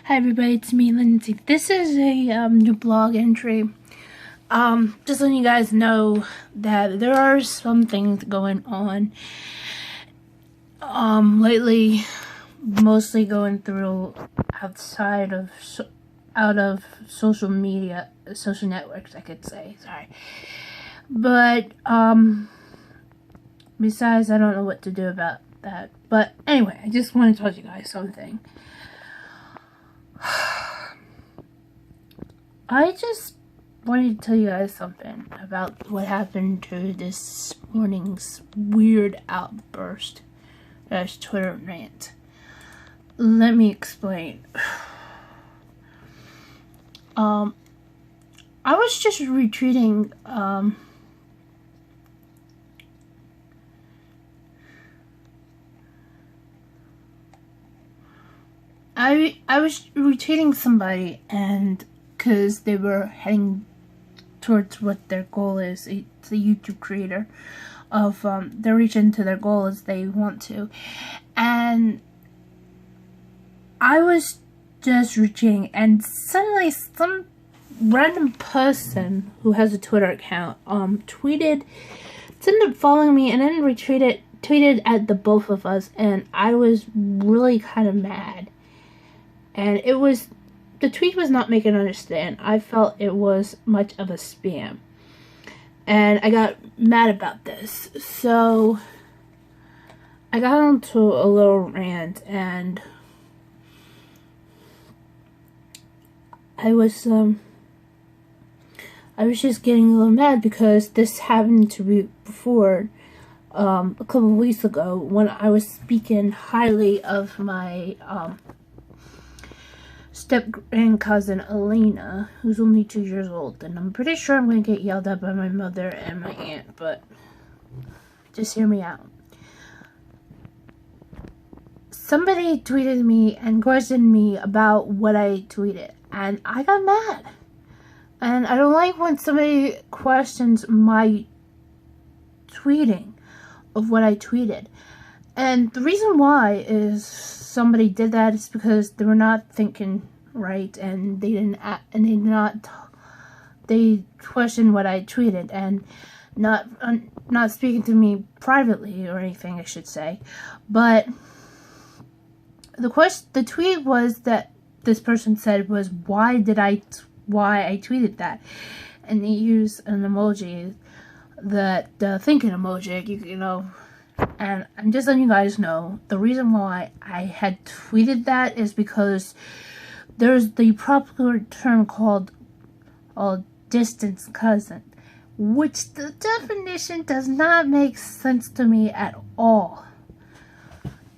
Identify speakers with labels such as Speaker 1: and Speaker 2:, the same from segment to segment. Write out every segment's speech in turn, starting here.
Speaker 1: Hi everybody, it's me, Lindsie. This is a new blog entry. Just letting you guys know that there are some things going on lately, mostly going through out of social media, social networks, I could say. Sorry, but besides, I don't know what to do about that. But anyway, I just want to tell you guys something. I just wanted to tell you guys something about what happened to this morning's weird outburst / Twitter rant. Let me explain. I was just retweeting I was retweeting somebody, and because they were heading towards what their goal is. It's a YouTube creator of they're reaching to their goal as they want to, and I was just retweeting, and suddenly some random person who has a Twitter account tweeted, ended up following me, and then tweeted at the both of us, and I was really kind of mad. And the tweet was not making me understand. I felt it was much of a spam. And I got mad about this. So I got onto a little rant, and I was just getting a little mad because this happened to me before, a couple of weeks ago, when I was speaking highly of my step-grandcousin Elena, who's only 2 years old, and I'm pretty sure I'm going to get yelled at by my mother and my aunt, but just hear me out. Somebody tweeted me and questioned me about what I tweeted, and I got mad. And I don't like when somebody questions my tweeting of what I tweeted. And the reason why is somebody did that is because they were not thinking right, and they questioned what I tweeted, and not speaking to me privately or anything, I should say. But the tweet was that this person said was why I tweeted that, and they used an emoji, that thinking emoji, you know. And I'm just letting you guys know, the reason why I had tweeted that is because there's the popular term called a distant cousin, which the definition does not make sense to me at all.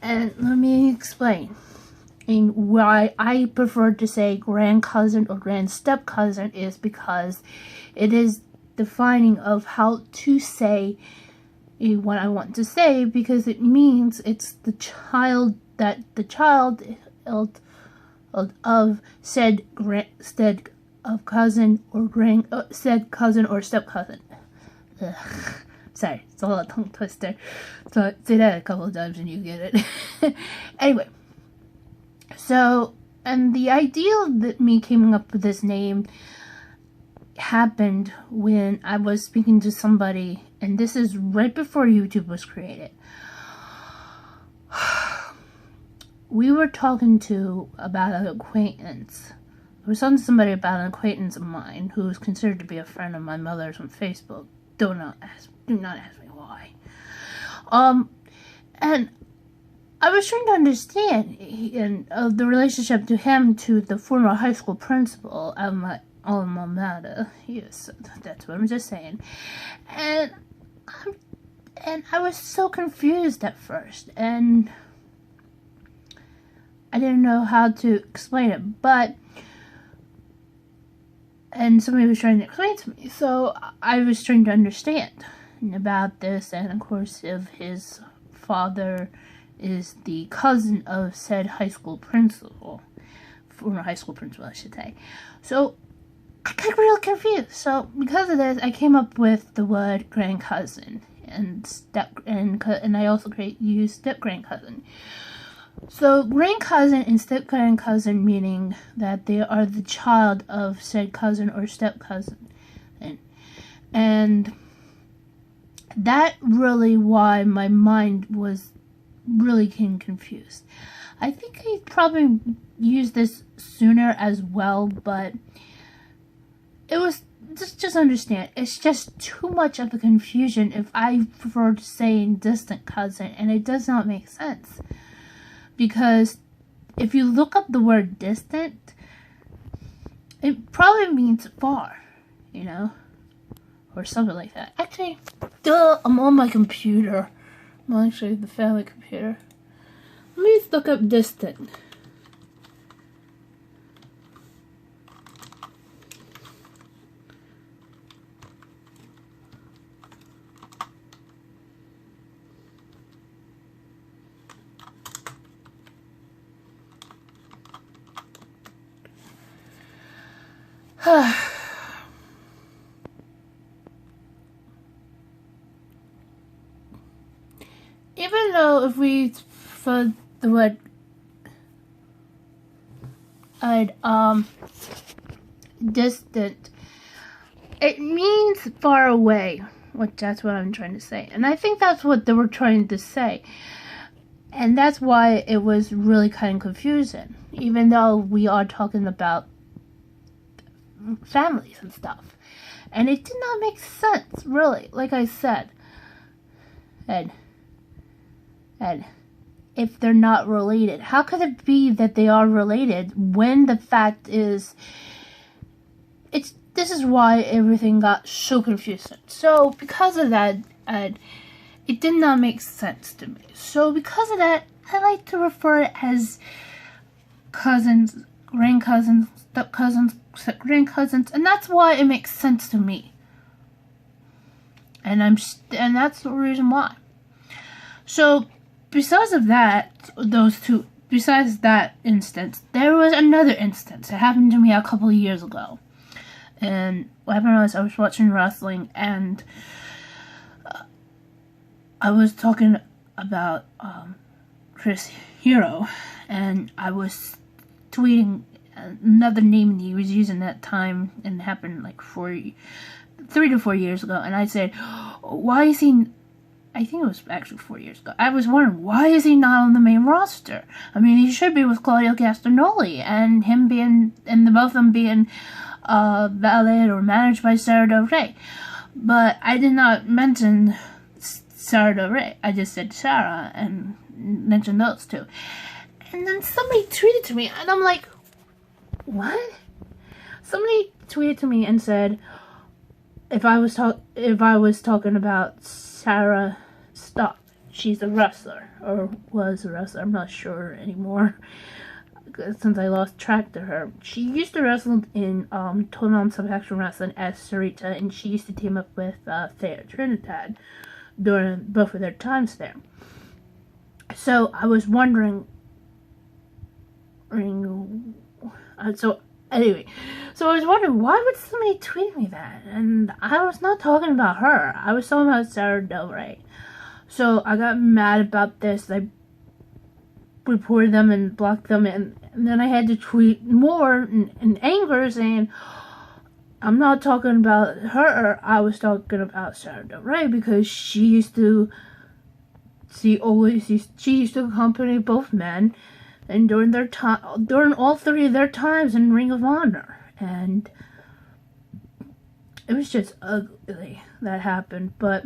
Speaker 1: And let me explain. And why I prefer to say grand cousin or grand step cousin is because it is defining of how to say what I want to say, because it means it's the child of said cousin or said cousin or step cousin. Sorry, it's a little tongue twister. So say that a couple of times and you get it. Anyway, so, and the idea that me came up with this name happened when I was speaking to somebody, and this is right before YouTube was created. We were talking about an acquaintance. We were talking to somebody about an acquaintance of mine who is considered to be a friend of my mother's on Facebook. Do not ask me why. And I was trying to understand the relationship to him to the former high school principal of my alma mater. Yes, that's what I'm just saying. And I was so confused at first, and I didn't know how to explain it, and somebody was trying to explain to me, so I was trying to understand about this, and of course, if his father is the cousin of said high school principal, former high school principal, I should say. So I got real confused. So because of this, I came up with the word grand cousin and I also used step grand cousin. So grand cousin and step grand cousin, meaning that they are the child of said cousin or step cousin, and that really why my mind was really getting confused. I think I probably used this sooner as well, but it was just understand, it's just too much of a confusion if I prefer to saying distant cousin, and it does not make sense. Because if you look up the word distant, it probably means far, you know? Or something like that. Actually, I'm on my computer. I'm actually the family computer. Let me look up distant. Even though if we for the word distant, it means far away, which that's what I'm trying to say. And I think that's what they were trying to say. And that's why it was really kind of confusing, even though we are talking about families and stuff. And it did not make sense, really, like I said. And if they're not related, how could it be that they are related when the fact is, this is why everything got so confusing. So because of that, it did not make sense to me. So because of that, I like to refer it as cousins, grand cousins, step cousins, grand cousins, and that's why it makes sense to me. And that's the reason why. So besides of that, besides that instance, there was another instance. It happened to me a couple of years ago. And what happened was I was watching wrestling, and I was talking about Chris Hero, and I was tweeting another name that he was using that time, and it happened like 3 to 4 years ago. And I said, why is he... I think it was actually 4 years ago. I was wondering, why is he not on the main roster? I mean, he should be with Claudio Castagnoli, and the both of them being valeted or managed by Sarah Del Rey. But I did not mention Sarah Del Rey. I just said Sarah and mentioned those two. And then somebody tweeted to me, and I'm like, what? Somebody tweeted to me and said, if I was talking about Sarah, stop. She's a wrestler, or was a wrestler. I'm not sure anymore, since I lost track to her. She used to wrestle in Total Non-Sub-Action Wrestling as Sarita, and she used to team up with Thea Trinidad during both of their times there. So I was wondering. So I was wondering, why would somebody tweet me that? And I was not talking about her. I was talking about Sarah Del Rey. So I got mad about this. I reported them and blocked them. And then I had to tweet more in anger saying, I'm not talking about her. I was talking about Sarah Del Rey because she used to accompany both men. And during all 3 of their times in Ring of Honor. And it was just ugly that happened. But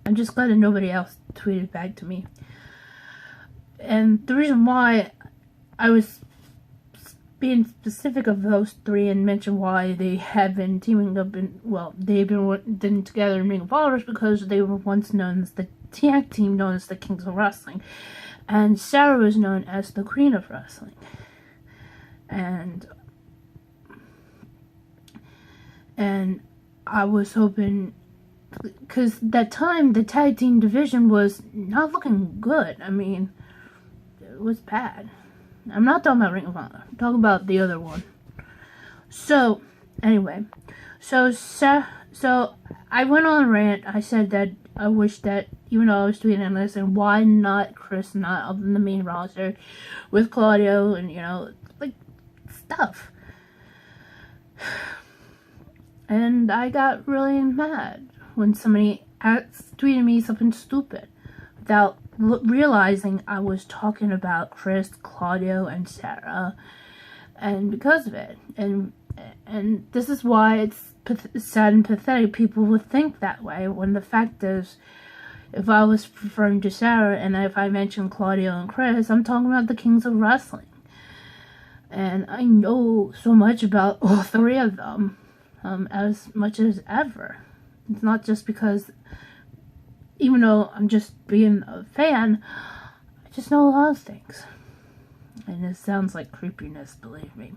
Speaker 1: I'm just glad that nobody else tweeted back to me. And the reason why I was being specific of those 3 and mention why they had been teaming up they've been together in Ring of Honor is because they were once known as the tag team known as the Kings of Wrestling. And Sarah was known as the Queen of Wrestling. And I was hoping, because that time the tag team division was not looking good. I mean, it was bad. I'm not talking about Ring of Honor. I'm talking about the other one. So, anyway. So I went on a rant. I said that I wish that even though I was tweeting this, and why not Chris not up in the main roster with Claudio and, you know, like, stuff. And I got really mad when somebody tweeted me something stupid without realizing I was talking about Chris, Claudio, and Sarah, and because of it. And this is why it's sad and pathetic people would think that way, when the fact is, if I was referring to Sarah and if I mentioned Claudio and Chris, I'm talking about the kings of wrestling. And I know so much about all three of them, as much as ever. It's not just because, even though I'm just being a fan, I just know a lot of things. And it sounds like creepiness, believe me.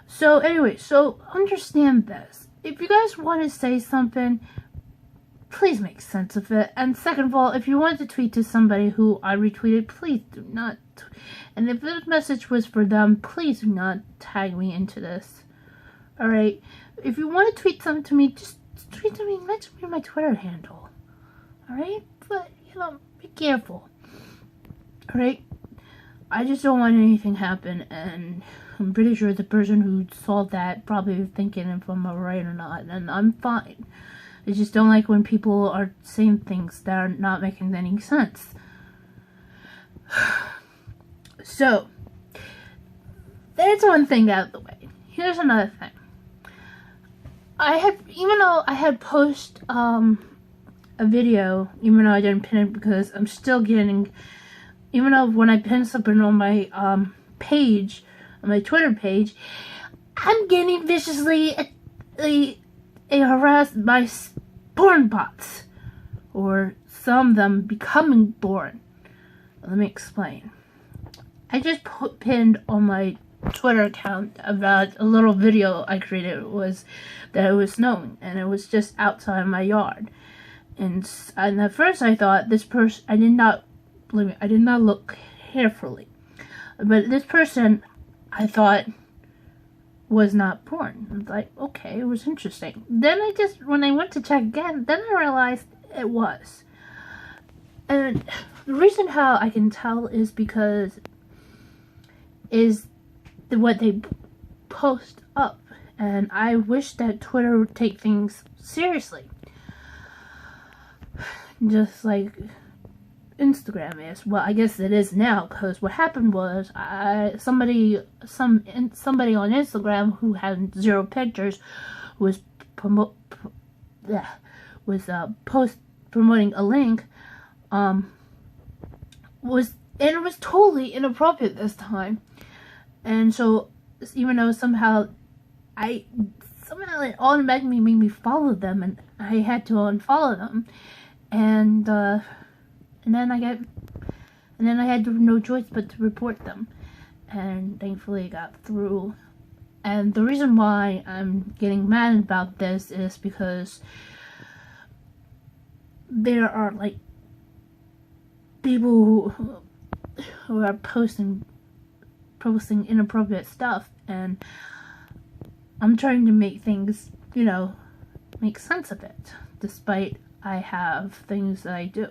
Speaker 1: So anyway, so understand this. If you guys want to say something, please make sense of it. And second of all, if you want to tweet to somebody who I retweeted, please do not. And if this message was for them, please do not tag me into this. Alright? If you want to tweet something to me, just tweet to me. Mention me my Twitter handle. Alright? But, you know, be careful. Alright? I just don't want anything happen, and I'm pretty sure the person who saw that probably thinking if I'm alright or not, and I'm fine. I just don't like when people are saying things that are not making any sense. So, there's one thing out of the way. Here's another thing. Even though I had posted a video, even though I didn't pin it because I'm still getting, even though when I pin something on my page, on my Twitter page, I'm getting viciously harassed by porn bots, or some of them becoming porn. Let me explain. I just pinned on my Twitter account about a little video I created. It was that it was snowing, and it was just outside my yard. And at first I thought this person, I did not look carefully, but this person I thought was not porn. I was like, okay, it was interesting. Then when I went to check again, then I realized it was. And the reason how I can tell is because what they post up, and I wish that Twitter would take things seriously, just like Instagram is. Well, I guess it is now, because what happened was somebody on Instagram who had 0 pictures was promoting a link, it was totally inappropriate this time. And so, even though somehow it automatically made me follow them, and I had to unfollow them, and then I had no choice but to report them, and thankfully it got through. And the reason why I'm getting mad about this is because there are like people who are posting inappropriate stuff, and I'm trying to make things, you know, make sense of it, despite I have things that I do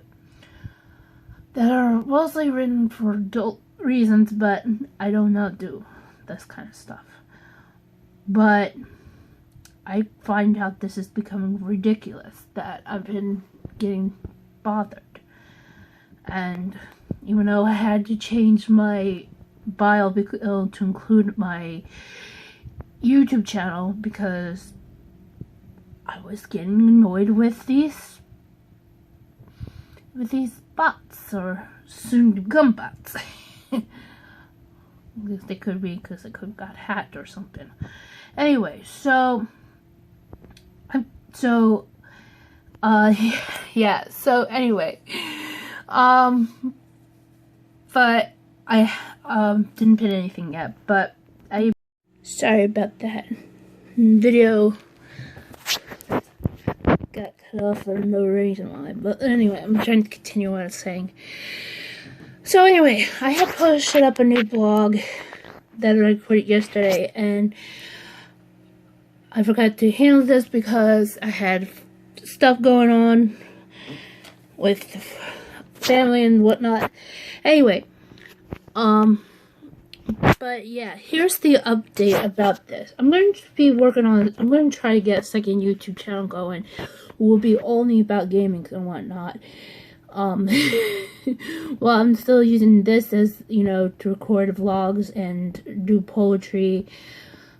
Speaker 1: that are mostly written for adult reasons, but I do not do this kind of stuff. But I find out this is becoming ridiculous, that I've been getting bothered. And even though I had to change my bio to include my YouTube channel, because I was getting annoyed with these bots, or soon to become bots. They could be, because it could have got hacked or something. Anyway, yeah, so anyway, but I didn't pin anything yet, but sorry about that. Video got cut off for no reason why, but anyway, I'm trying to continue what I was saying. So anyway, I had posted up a new blog that I recorded yesterday, and I forgot to handle this because I had stuff going on with family and whatnot. Anyway, but yeah, here's the update about this. I'm going to try to get a second YouTube channel going. It will be only about gaming and whatnot. Well, I'm still using this as, you know, to record vlogs and do poetry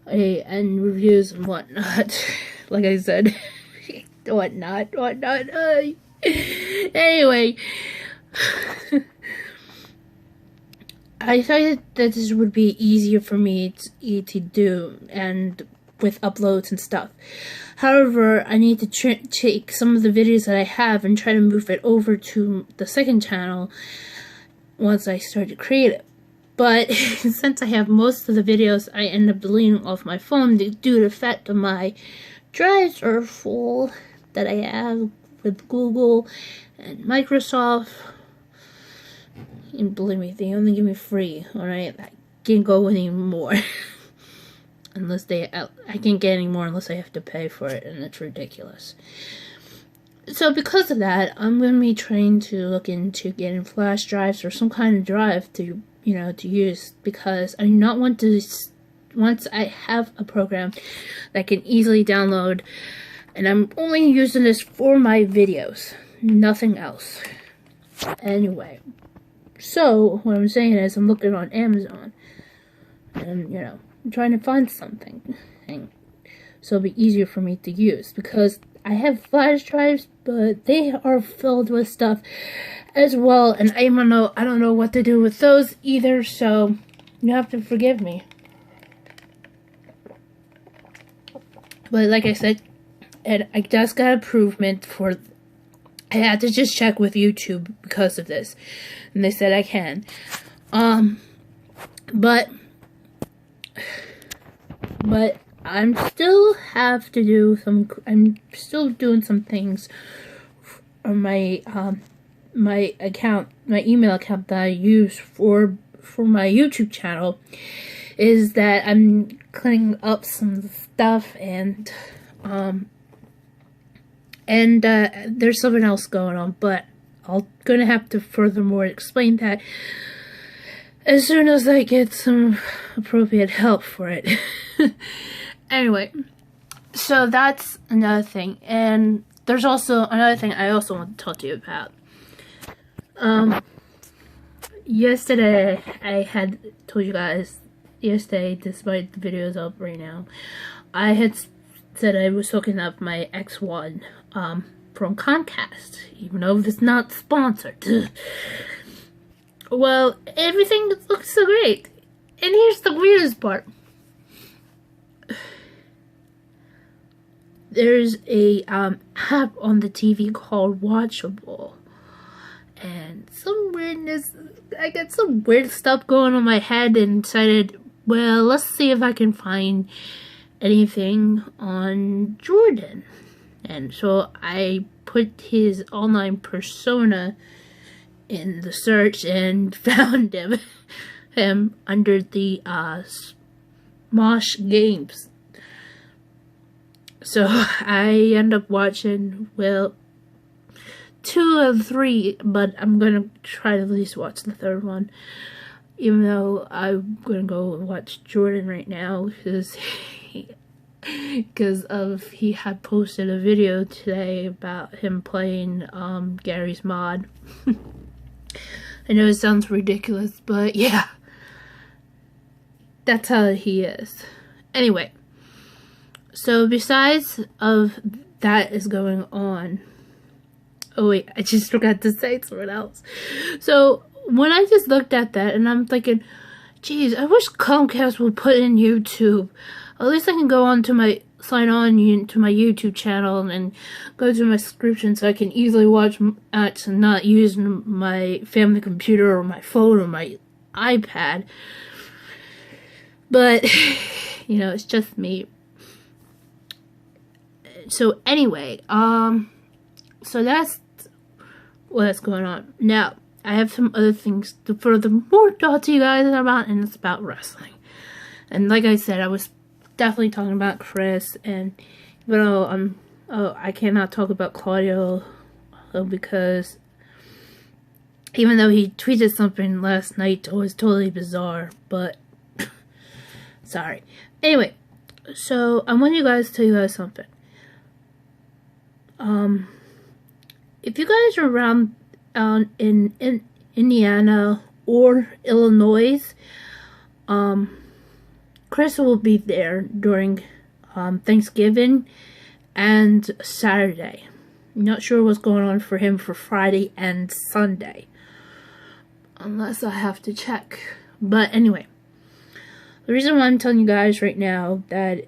Speaker 1: and reviews and whatnot. Like I said, whatnot. Anyway, I decided that this would be easier for me to do, and with uploads and stuff. However, I need to take some of the videos that I have and try to move it over to the second channel once I start to create it. But since I have most of the videos, I end up deleting off my phone due to the fact that my drives are full that I have with Google and Microsoft. And believe me, they only give me free, alright? I can't go anymore. Unless I can't get any more unless I have to pay for it, and it's ridiculous. So because of that, I'm going to be trying to look into getting flash drives or some kind of drive to, you know, to use, because I do not want to, once I have a program that I can easily download, and I'm only using this for my videos, nothing else. Anyway, so what I'm saying is I'm looking on Amazon, and, you know, I'm trying to find something, so it'll be easier for me to use, because I have flash drives, but they are filled with stuff as well, and I don't know what to do with those either, so you have to forgive me. But like I said, and I just got improvement for, I had to just check with YouTube because of this, and they said I can, but I'm still doing some things on my my email account that I use for my YouTube channel, is that I'm cleaning up some stuff, and there's something else going on, but I'm gonna have to furthermore explain that as soon as I get some appropriate help for it. Anyway, so that's another thing, and there's also another thing I also want to talk to you about. Yesterday, I had told you guys, despite the videos up right now, I had said I was hooking up my X1, from Comcast, even though it's not sponsored. Well, everything looks so great. And here's the weirdest part. There's a app on the TV called Watchable. And some weirdness, I got some weird stuff going on in my head, and decided, well, let's see if I can find anything on Jordan. And so I put his online persona in the search and found him under the Mosh Games. So I end up watching, well, 2 of 3, but I'm gonna try to at least watch the 3rd one, even though I'm gonna go and watch Jordan right now, because he had posted a video today about him playing Gary's mod. I know it sounds ridiculous, but yeah, that's how he is. Anyway, so besides of that is going on, oh wait, I just forgot to say something else. So when I just looked at that, and I'm thinking, geez, I wish Comcast would put in YouTube. At least I can go on to sign on to my YouTube channel and go to my subscription, so I can easily watch ads and not use my family computer or my phone or my iPad. But, you know, it's just me. So anyway, so that's what's going on. Now, I have some other things to furthermore talk to you guys about, and it's about wrestling. And like I said, I was definitely talking about Chris, and even though I cannot talk about Claudio because Even though he tweeted something last night that was totally bizarre, but sorry. Anyway, so I want you guys to tell you guys something. If you guys are around in Indiana or Illinois, Chris will be there during Thanksgiving and Saturday. Not sure what's going on for him for Friday and Sunday, unless I have to check. But anyway, the reason why I'm telling you guys right now that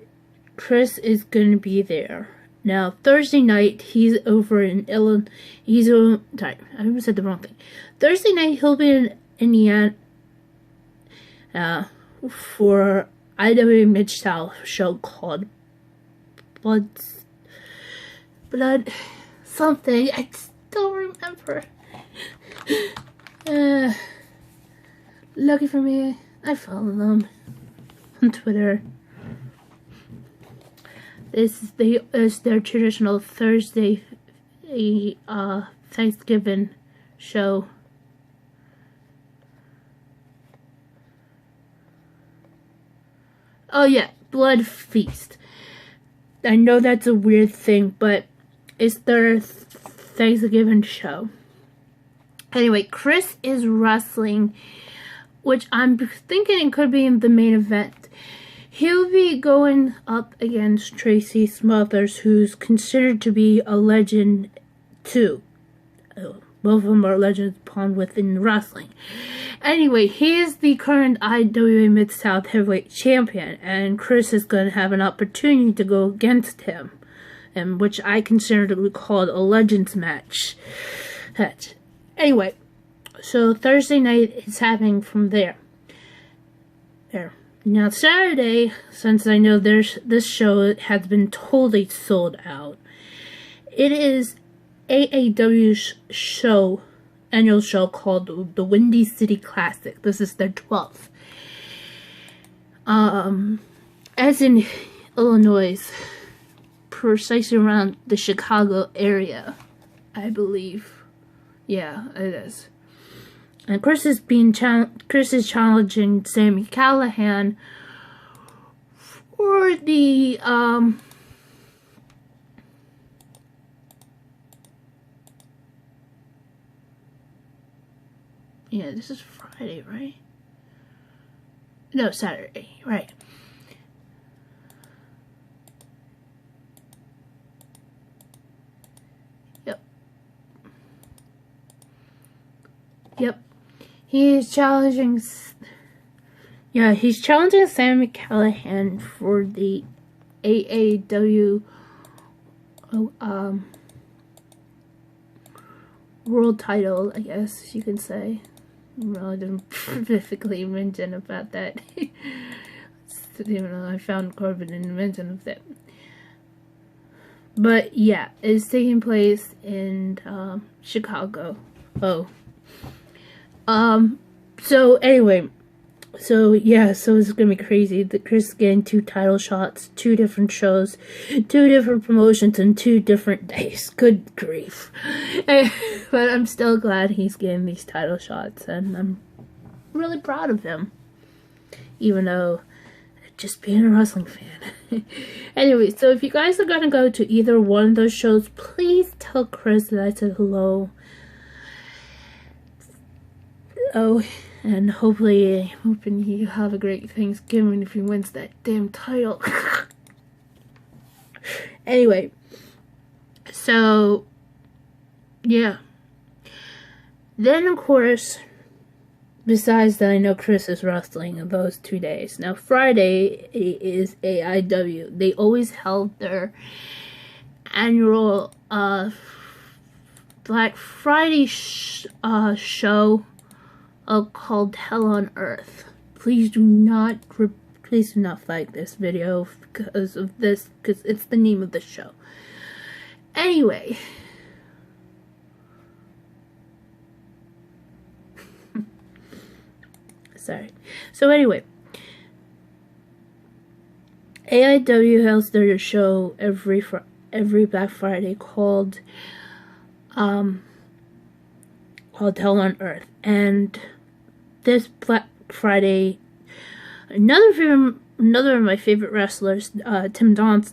Speaker 1: Chris is going to be there. Now, Thursday night, he's over in Illinois. Sorry, I said the wrong thing. Thursday night, he'll be in Indiana for IWA Mid-South show called Blood something. I don't remember. Lucky for me, I follow them on Twitter. This is their traditional Thursday Thanksgiving show. Oh yeah, Blood Feast. I know that's a weird thing, but it's their Thanksgiving show. Anyway, Chris is wrestling, which I'm thinking it could be in the main event. He'll be going up against Tracy Smothers, who's considered to be a legend too. Both of them are legends upon within wrestling. Anyway, he is the current IWA Mid-South Heavyweight Champion, and Chris is going to have an opportunity to go against him, and which I consider to be called a Legends match. Anyway, so Thursday night is happening from there. Now Saturday, since I know this show has been totally sold out, it is AAW's annual show called the Windy City Classic. This is their 12th. As in Illinois, precisely around the Chicago area, I believe. Yeah, it is. And Chris is challenging Sami Callihan for the yeah, this is Friday, right? No, Saturday, right? Yep. He's challenging Sami Callihan for the AAW world title, I guess you can say. Well, I didn't specifically mention about that. Even though I found Corbin didn't mention of that. But yeah, it's taking place in Chicago. So anyway, so it's gonna be crazy. The Chris is getting 2 title shots, 2 different shows, 2 different promotions, and 2 different days. Good grief. But I'm still glad he's getting these title shots, and I'm really proud of him. Even though, just being a wrestling fan. Anyway, so if you guys are gonna go to either one of those shows, please tell Chris that I said hello. Oh, and hoping you have a great Thanksgiving if he wins that damn title. Anyway, so yeah. Then of course, besides that, I know Chris is wrestling those 2 days. Now Friday is AIW. They always held their annual Black Friday show called Hell on Earth. Please do not like this video because it's the name of the show. Anyway, sorry. So anyway, AIW holds their show every Black Friday called called Hell on Earth. And this Black Friday, another of my favorite wrestlers, Tim Donst,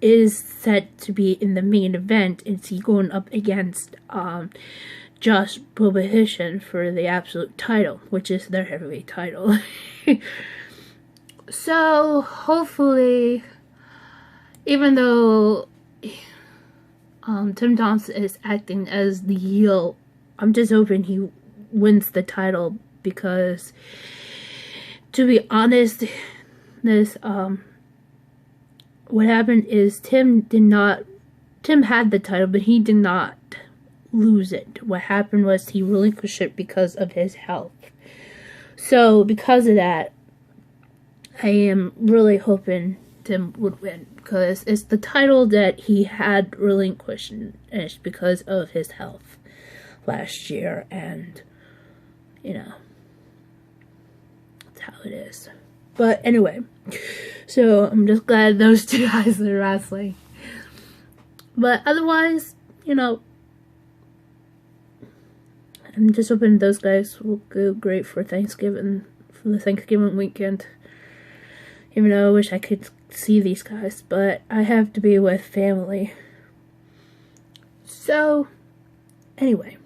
Speaker 1: is set to be in the main event. It's he going up against Josh Prohibition for the Absolute title, which is their heavyweight title. So hopefully, even though Tim Donst is acting as the heel, I'm just hoping he wins the title, because to be honest, this what happened is Tim had the title, but he did not lose it. What happened was he relinquished it because of his health. So because of that, I am really hoping Tim would win, because it's the title that he had relinquished because of his health last year, and you know, that's how it is. But anyway, so I'm just glad those two guys are wrestling. But otherwise, you know, I'm just hoping those guys will go great for Thanksgiving, for the Thanksgiving weekend. Even though I wish I could see these guys, but I have to be with family. So, anyway.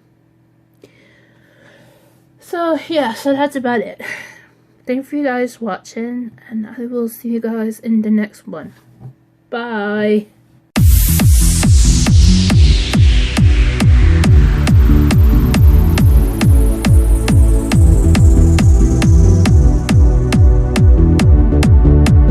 Speaker 1: So, yeah, so that's about it. Thank you for you guys watching, and I will see you guys in the next one. Bye!